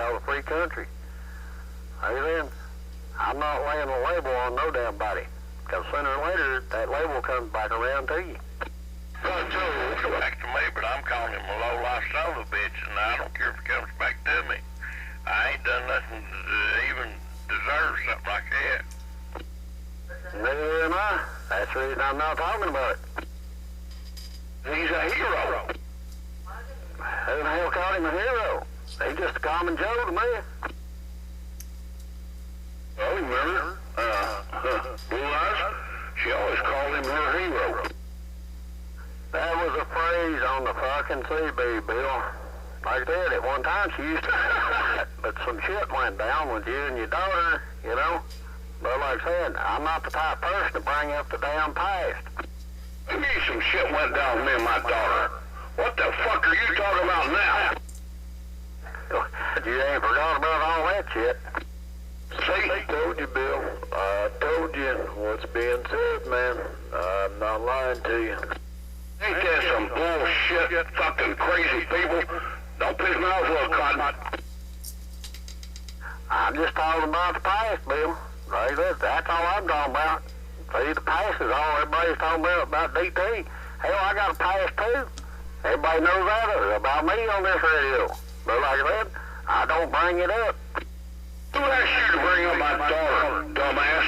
called a free country. Hey then, I'm not laying a label on no damn body, because sooner or later, that label comes back around to you. Well, Joe, it's back to me, but I'm calling him a low-life son of a bitch, and I don't care if it comes back to me. I ain't done nothing to even deserve something like that. Neither am I. That's the reason I'm not talking about it. He's a hero. Who the hell called him a hero? He's just a common Joe to me. Oh, remember? Blue Eyes? She always called him her hero. That was a phrase on the fucking CB, Bill. Like I said, at one time she used to, but some shit went down with you and your daughter, you know. But like I said, I'm not the type of person to bring up the damn past. Give me some shit went down with me and my daughter. What the fuck are you talking about now? You ain't forgot about all that shit. See? I told you, Bill. I told you what's being said, man. I'm not lying to you. Ain't that some bullshit, fucking crazy people? Don't piss me off, little cotton. I'm just talking about the past, Bill. Right there, that's all I'm talking about. See, the past is all everybody's talking about DT. Hell, I got a past too. Everybody knows that about me on this radio. But like I said, I don't bring it up. Who asked you to bring up my daughter, dumbass?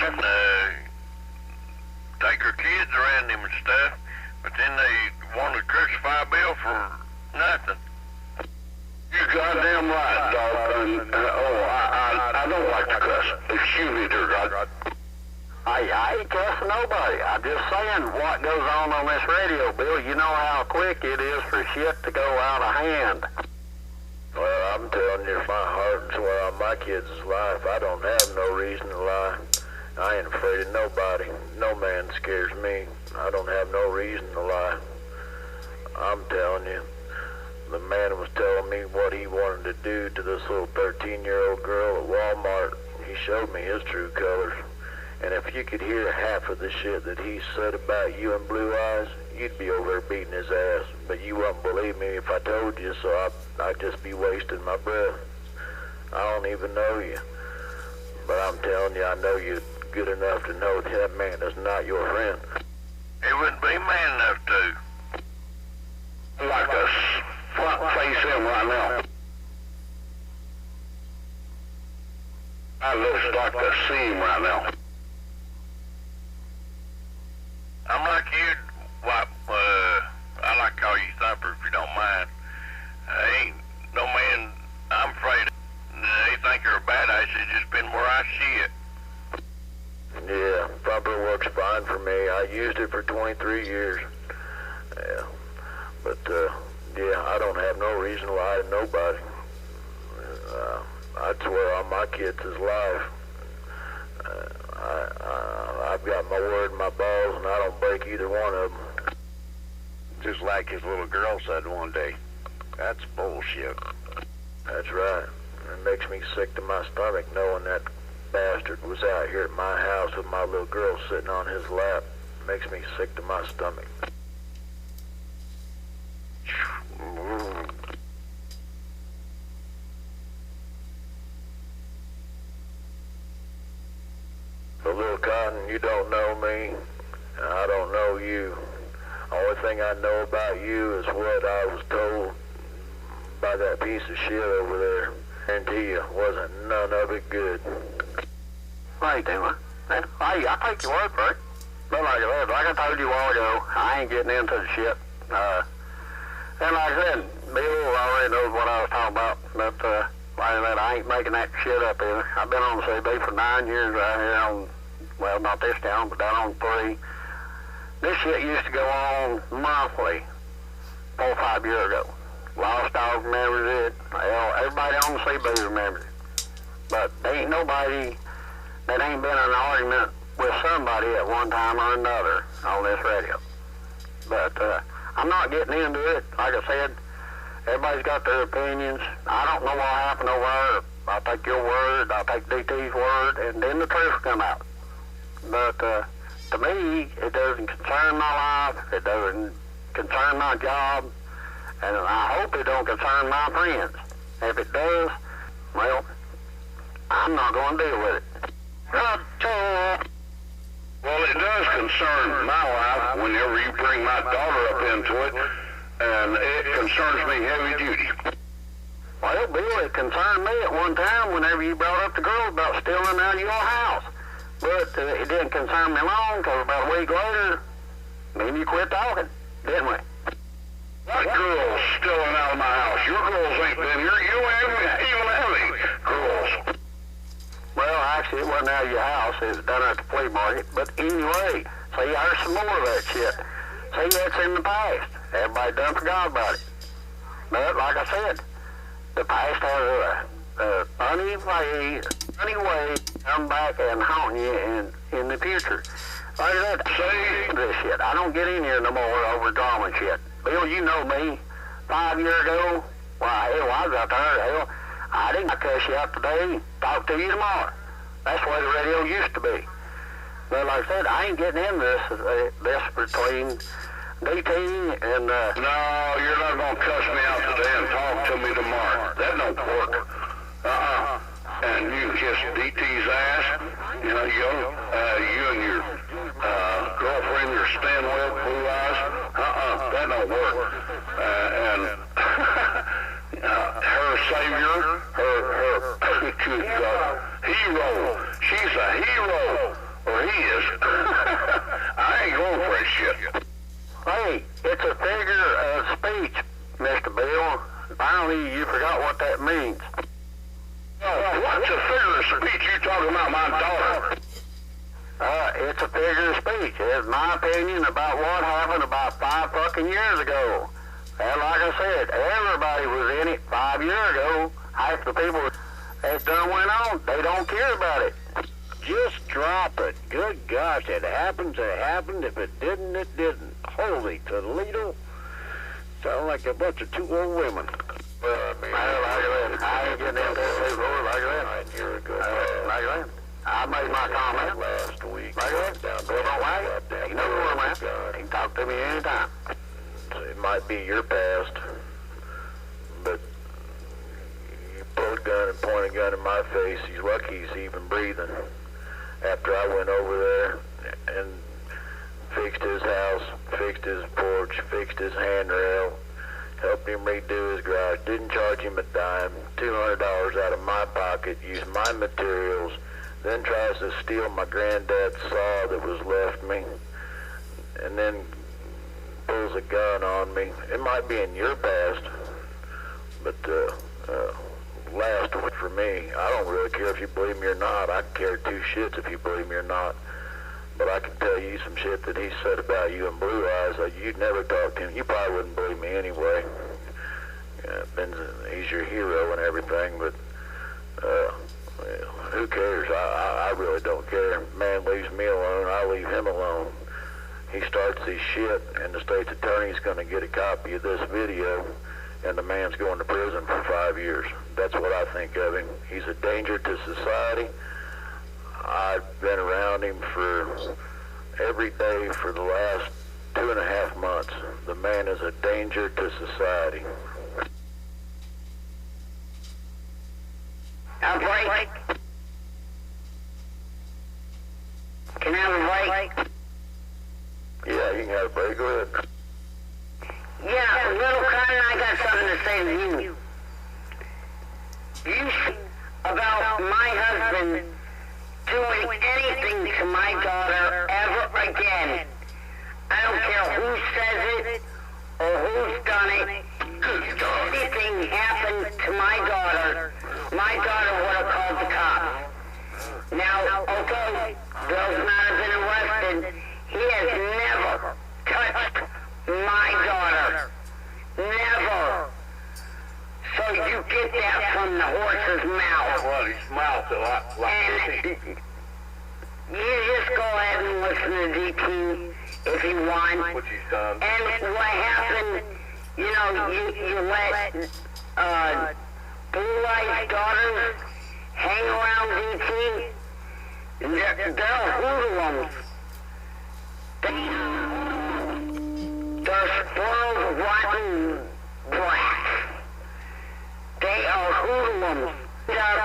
Take her kids around him and stuff, but then they want to crucify Bill for nothing. You're goddamn right, dog. I don't like to cuss. Excuse me, dear God. I ain't cussing nobody. I'm just saying what goes on this radio, Bill. You know how quick it is for shit to go out of hand. Well, I'm telling you, if my heart and swear on my kids' life, I don't have no reason to lie. I ain't afraid of nobody. No man scares me. I don't have no reason to lie. I'm telling you, the man was telling me what he wanted to do to this little 13-year-old girl at Walmart. He showed me his true colors. And if you could hear half of the shit that he said about you and Blue Eyes, you'd be over there beating his ass. But you wouldn't believe me if I told you, so I'd just be wasting my breath. I don't even know you. But I'm telling you, I know you good enough to know that man is not your friend. He wouldn't be man enough to. Like to front face him right now. I looks like to see him right now. I'm like you, I like to call you Thumper if you don't mind. Ain't no man I'm afraid of. They think you're a badass, it's just been where I see it. Yeah, Thumper works fine for me. I used it for 23 years. Yeah, but yeah, I don't have no reason to lie to nobody. I'd swear on my kids' life. I've got my word in my balls, and I don't break either one of them. Just like his little girl said one day. That's bullshit. That's right. It makes me sick to my stomach knowing that bastard was out here at my house with my little girl sitting on his lap. It makes me sick to my stomach. But little Cotton, you don't know me, and I don't know you. Only thing I know about you is what I was told by that piece of shit over there. I guarantee you, wasn't none of it good. Hey, Dima. I take your word for it. But like I told you a while ago, I ain't getting into the shit. And like I said, Bill already knows what I was talking about. But like I said, I ain't making that shit up either. I've been on the CB for 9 years right here on, well, not this town, but down on 3. This shit used to go on monthly 4 or 5 years ago. Lost Dog remembers it. Hell, everybody on the CB remembers it. But there ain't nobody that ain't been in an argument with somebody at one time or another on this radio. But I'm not getting into it. Like I said, everybody's got their opinions. I don't know what happened over there. I'll take your word, I'll take DT's word, and then the truth will come out. But to me, it doesn't concern my life, it doesn't concern my job, and I hope it don't concern my friends. If it does, Well, I'm not going to deal with it. Well, it does concern my life whenever you bring my daughter up into it, and it concerns me heavy duty. Well, Bill, it concerned me at one time whenever you brought up the girl about stealing out of your house. But it didn't concern me long, because about a week later, me and you quit talking, didn't we? What girls stealing out of my house? Your girls ain't been here. You haven't even have any girls. Well, actually, it wasn't out of your house. It was done at the flea market. But anyway, see, there's some more of that shit. See, that's in the past. Everybody done forgot about it. But like I said, the past has a funny way to come back and haunt you in the future. Like I said, see this shit. I don't get in here no more over drama and shit. Bill, you know me. 5 years ago, why, hell, I was out there, hell, I didn't cuss you out today, talk to you tomorrow. That's the way the radio used to be. But like I said, I ain't getting into this between DT and... No, you're not going to cuss me out today and talk to me tomorrow. That don't work. And you kiss DT's ass, you and your girlfriend, your Stanwell blue eyes. That don't work. And her savior, her hero. She's a hero, or he is. I ain't going for that shit. Hey, it's a figure of speech, Mr. Bill. Finally, you forgot what that means. What's a figure of speech you talking about my daughter? It's a figure of speech. It's my opinion about what happened about 5 fucking years ago. And like I said, everybody was in it 5 years ago. Half the people that done went on, they don't care about it. Just drop it. Good gosh, it happens, it happened. If it didn't, it didn't. Holy Toledo. Sound like a bunch of 2 old women. Well, I mean, I ain't getting into that before like that. You're a good like that. I made my comment last week. Like that. Bill don't like it. He knows where I'm at. He can talk to me anytime. It might be your past, but you pull a gun and point a gun in my face. He's lucky he's even breathing. After I went over there and fixed his house, fixed his porch, fixed his handrail, helped him redo his garage, didn't charge him a dime, $200 out of my pocket, used my materials, then tries to steal my granddad's saw that was left me, and then pulls a gun on me. It might be in your past, but last week for me, I don't really care if you believe me or not. I care 2 shits if you believe me or not. But I can tell you some shit that he said about you and Blue Eyes. You'd never talk to him. You probably wouldn't believe me anyway. He's your hero and everything, but who cares? I really don't care. Man leaves me alone, I leave him alone. He starts his shit, and the state's attorney's going to get a copy of this video, and the man's going to prison for 5 years. That's what I think of him. He's a danger to society. I've been around him for every day for the last 2.5 months. The man is a danger to society. A break? Can I have a break? Yeah, you can have a break. Go ahead. Yeah, little Cotton, I got something to say to you. You said about my husband doing anything to my daughter ever again. I don't care who says it or who's done it. If anything happened to my daughter would have called the cops. Now, okay, Bill's not have been arrested. He has never touched my daughter. Never. So you get that from the horse's mouth. Well, his mouth a lot like And you just go ahead and listen to DT if you want. what he's done. And what happened, you know, you let Blue Eyes' daughters hang around DT. They're hoodlums. They're spoiled, rotten brats. They are hoodlums. They're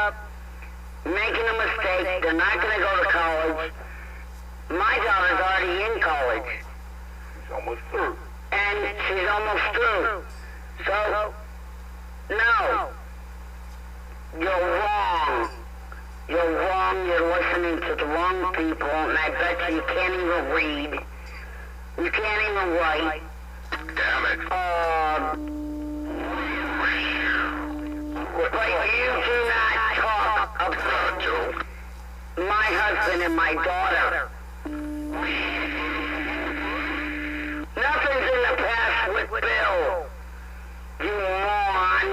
sake, they're not going to go to college. My daughter's already in college. She's almost through. And she's almost through. So, no. You're wrong. You're wrong. You're listening to the wrong people, and I bet you can't even read. You can't even write. Damn it. But you do not talk about Joe. my husband and my daughter. Nothing's in the past with Bill. You moron.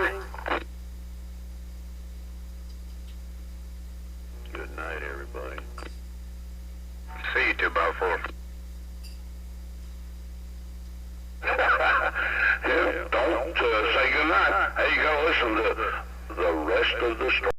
Good night, everybody. See you 2 by 4. Yeah, don't say goodnight. Hey, you gotta listen to the rest of the story.